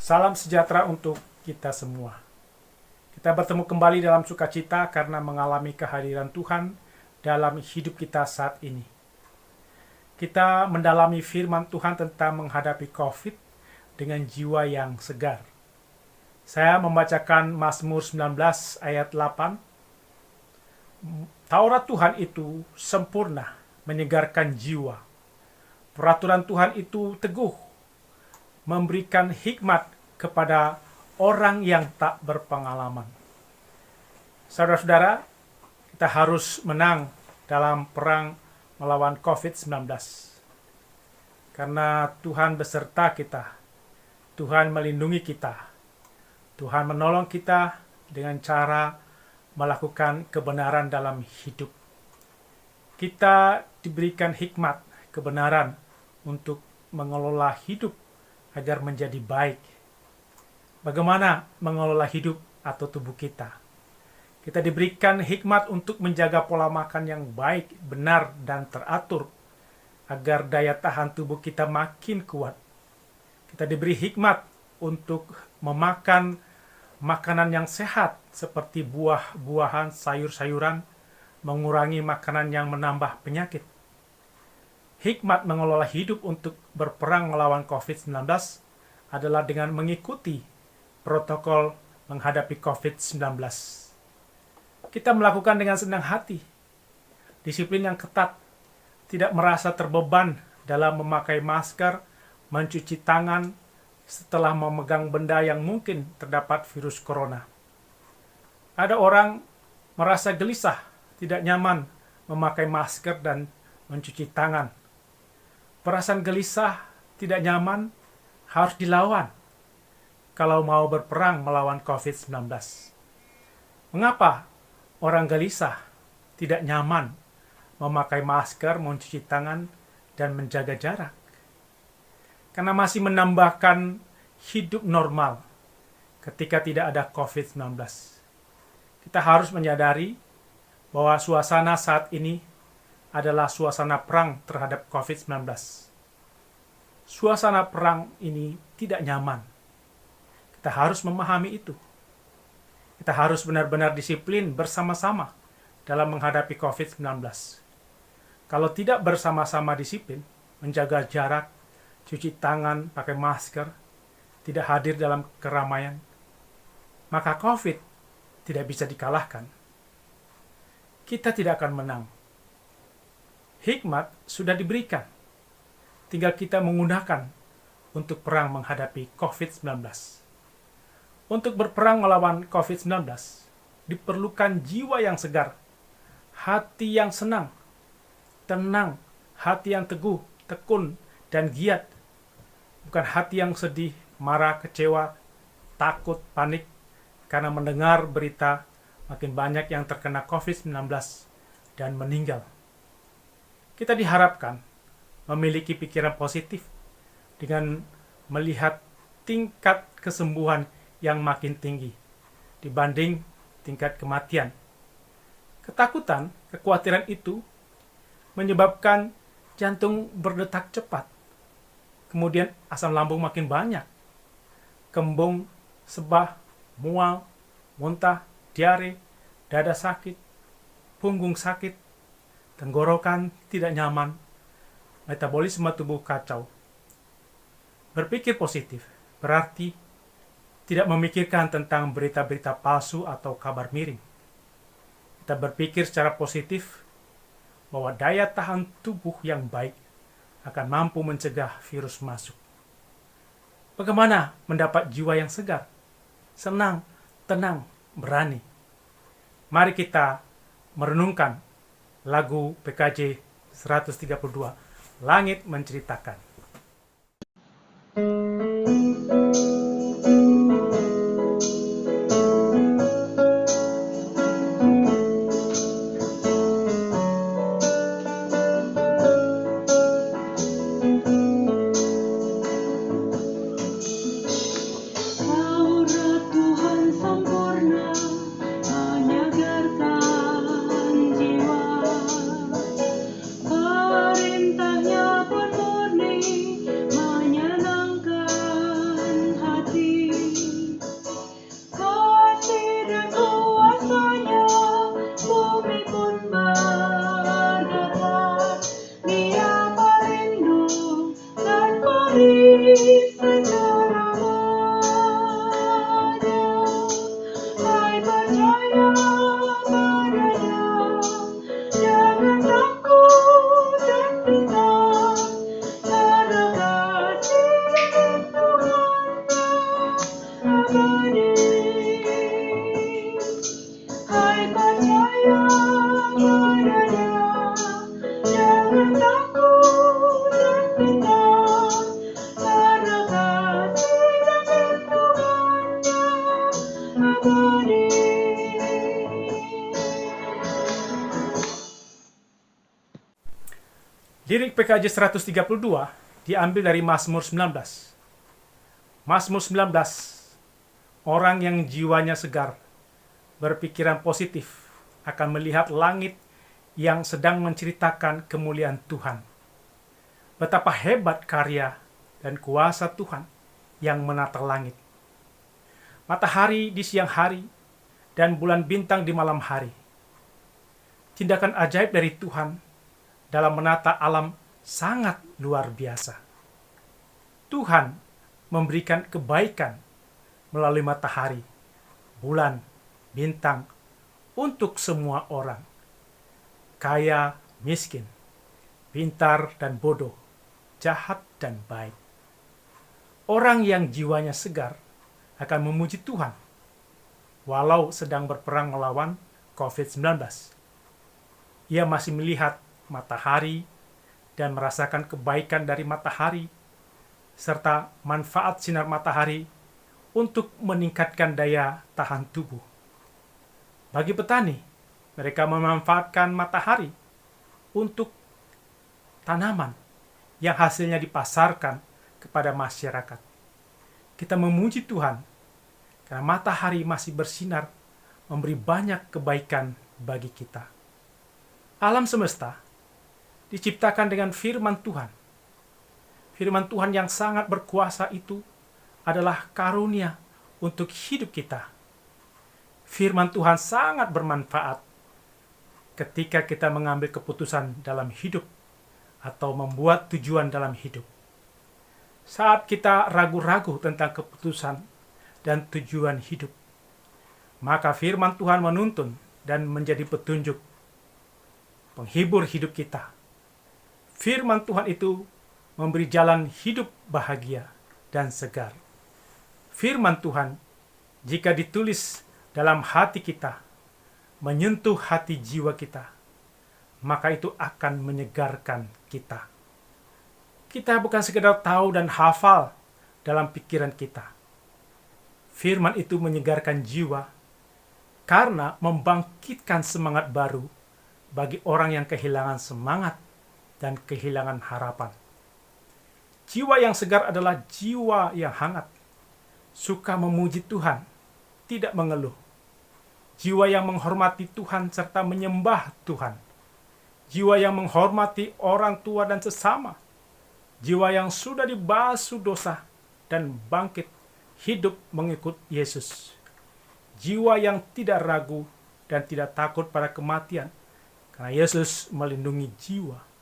Salam sejahtera untuk kita semua. Kita bertemu kembali dalam sukacita karena mengalami kehadiran Tuhan dalam hidup kita saat ini. Kita mendalami firman Tuhan tentang menghadapi COVID dengan jiwa yang segar. Saya membacakan Mazmur 19 ayat 8. Taurat Tuhan itu sempurna, menyegarkan jiwa. Peraturan Tuhan itu teguh, memberikan hikmat kepada orang yang tak berpengalaman. Saudara-saudara, kita harus menang dalam perang melawan COVID-19. Karena Tuhan beserta kita, Tuhan melindungi kita, Tuhan menolong kita dengan cara melakukan kebenaran dalam hidup. Kita diberikan hikmat, kebenaran untuk mengelola hidup agar menjadi baik. Bagaimana mengelola hidup atau tubuh kita? Kita diberikan hikmat untuk menjaga pola makan yang baik, benar, dan teratur agar daya tahan tubuh kita makin kuat. Kita diberi hikmat untuk memakan makanan yang sehat seperti buah-buahan, sayur-sayuran, mengurangi makanan yang menambah penyakit. Hikmat mengelola hidup untuk berperang melawan COVID-19 adalah dengan mengikuti protokol menghadapi COVID-19. Kita melakukan dengan senang hati, disiplin yang ketat, tidak merasa terbeban dalam memakai masker, mencuci tangan setelah memegang benda yang mungkin terdapat virus corona. Ada orang merasa gelisah, tidak nyaman memakai masker dan mencuci tangan. Perasaan gelisah, tidak nyaman, harus dilawan kalau mau berperang melawan COVID-19. Mengapa orang gelisah, tidak nyaman memakai masker, mencuci tangan, dan menjaga jarak? Karena masih menambahkan hidup normal ketika tidak ada COVID-19. Kita harus menyadari bahwa suasana saat ini adalah suasana perang terhadap COVID-19. Suasana perang ini tidak nyaman. Kita harus memahami itu. Kita harus benar-benar disiplin bersama-sama dalam menghadapi COVID-19. Kalau tidak bersama-sama disiplin, menjaga jarak, cuci tangan, pakai masker, tidak hadir dalam keramaian, maka COVID tidak bisa dikalahkan. Kita tidak akan menang. Hikmat sudah diberikan. Tinggal kita menggunakan untuk perang menghadapi COVID-19. Untuk berperang melawan COVID-19, diperlukan jiwa yang segar, hati yang senang, tenang, hati yang teguh, tekun, dan giat. Bukan hati yang sedih, marah, kecewa, takut, panik, karena mendengar berita makin banyak yang terkena COVID-19 dan meninggal. Kita diharapkan memiliki pikiran positif dengan melihat tingkat kesembuhan yang makin tinggi dibanding tingkat kematian. Ketakutan, kekhawatiran itu menyebabkan jantung berdetak cepat. Kemudian asam lambung makin banyak. Kembung, sebah, mual, muntah, diare, dada sakit, punggung sakit, tenggorokan tidak nyaman, metabolisme tubuh kacau. Berpikir positif berarti tidak memikirkan tentang berita-berita palsu atau kabar miring. Kita berpikir secara positif bahwa daya tahan tubuh yang baik akan mampu mencegah virus masuk. Bagaimana mendapat jiwa yang segar, senang, tenang, berani? Mari kita merenungkan lagu PKJ 132, Langit Menceritakan. Taurat Tuhan sempurna, menyegarkan jiwa. Perintahnya pun murni, menyenangkan Lirik PKJ 132 diambil dari Mazmur 19. Mazmur 19, orang yang jiwanya segar, berpikiran positif, akan melihat langit yang sedang menceritakan kemuliaan Tuhan. Betapa hebat karya dan kuasa Tuhan yang menata langit. Matahari di siang hari dan bulan bintang di malam hari. Tindakan ajaib dari Tuhan dalam menata alam sangat luar biasa. Tuhan memberikan kebaikan melalui matahari, bulan, bintang untuk semua orang. Kaya, miskin, pintar dan bodoh, jahat dan baik. Orang yang jiwanya segar akan memuji Tuhan walau sedang berperang melawan COVID-19. Ia masih melihat matahari dan merasakan kebaikan dari matahari serta manfaat sinar matahari untuk meningkatkan daya tahan tubuh. Bagi petani, mereka memanfaatkan matahari untuk tanaman yang hasilnya dipasarkan kepada masyarakat. Kita memuji Tuhan karena matahari masih bersinar, memberi banyak kebaikan bagi kita. Alam semesta diciptakan dengan firman Tuhan. Firman Tuhan yang sangat berkuasa itu adalah karunia untuk hidup kita. Firman Tuhan sangat bermanfaat ketika kita mengambil keputusan dalam hidup atau membuat tujuan dalam hidup. Saat kita ragu-ragu tentang keputusan dan tujuan hidup, maka firman Tuhan menuntun dan menjadi petunjuk, penghibur hidup kita. Firman Tuhan itu memberi jalan hidup bahagia dan segar. Firman Tuhan, jika ditulis dalam hati kita, menyentuh hati jiwa kita, maka itu akan menyegarkan kita. Kita bukan sekedar tahu dan hafal dalam pikiran kita. Firman itu menyegarkan jiwa karena membangkitkan semangat baru bagi orang yang kehilangan semangat dan kehilangan harapan. Jiwa yang segar adalah jiwa yang hangat, suka memuji Tuhan, tidak mengeluh. Jiwa yang menghormati Tuhan serta menyembah Tuhan. Jiwa yang menghormati orang tua dan sesama. Jiwa yang sudah dibasuh dosa dan bangkit hidup mengikut Yesus. Jiwa yang tidak ragu dan tidak takut pada kematian, karena Yesus melindungi jiwa.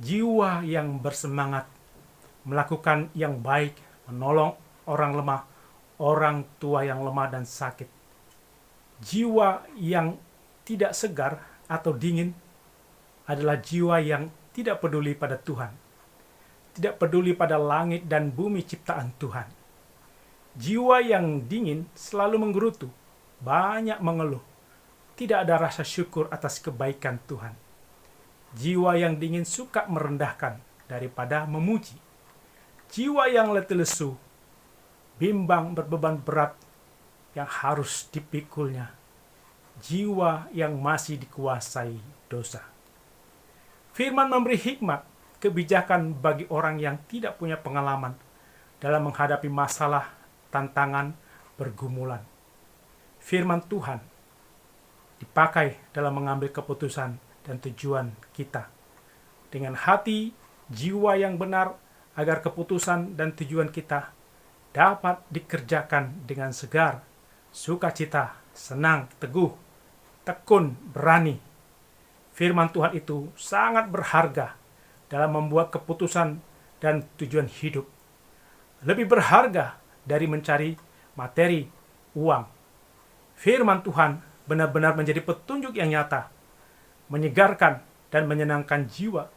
Jiwa yang bersemangat melakukan yang baik, menolong orang lemah, orang tua yang lemah dan sakit. Jiwa yang tidak segar atau dingin adalah jiwa yang tidak peduli pada Tuhan, tidak peduli pada langit dan bumi ciptaan Tuhan. Jiwa yang dingin selalu menggerutu, banyak mengeluh, tidak ada rasa syukur atas kebaikan Tuhan. Jiwa yang dingin suka merendahkan daripada memuji. Jiwa yang letih lesu, bimbang berbeban berat yang harus dipikulnya. Jiwa yang masih dikuasai dosa. Firman memberi hikmat, kebijakan bagi orang yang tidak punya pengalaman dalam menghadapi masalah, tantangan, pergumulan. Firman Tuhan dipakai dalam mengambil keputusan dan tujuan kita. Dengan hati, jiwa yang benar, agar keputusan dan tujuan kita dapat dikerjakan dengan segar, sukacita, senang, teguh, tekun, berani. Firman Tuhan itu sangat berharga dalam membuat keputusan dan tujuan hidup. Lebih berharga dari mencari materi, uang. Firman Tuhan benar-benar menjadi petunjuk yang nyata, menyegarkan dan menyenangkan jiwa,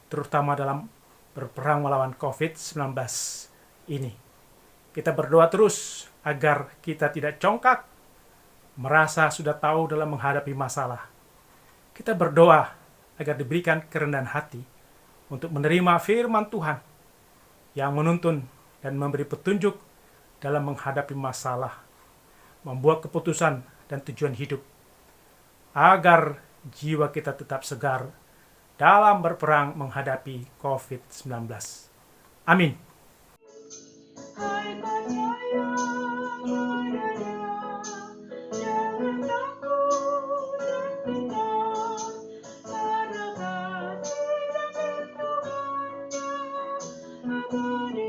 terutama dalam berperang melawan COVID-19 ini. Kita berdoa terus agar kita tidak congkak, merasa sudah tahu dalam menghadapi masalah. Kita berdoa agar diberikan kerendahan hati untuk menerima firman Tuhan yang menuntun dan memberi petunjuk dalam menghadapi masalah, membuat keputusan dan tujuan hidup, agar jiwa kita tetap segar dalam berperang menghadapi COVID-19. Amin. Hai percaya padanya, jangan takut dan gentar, karena kasih dan lindungannya abadi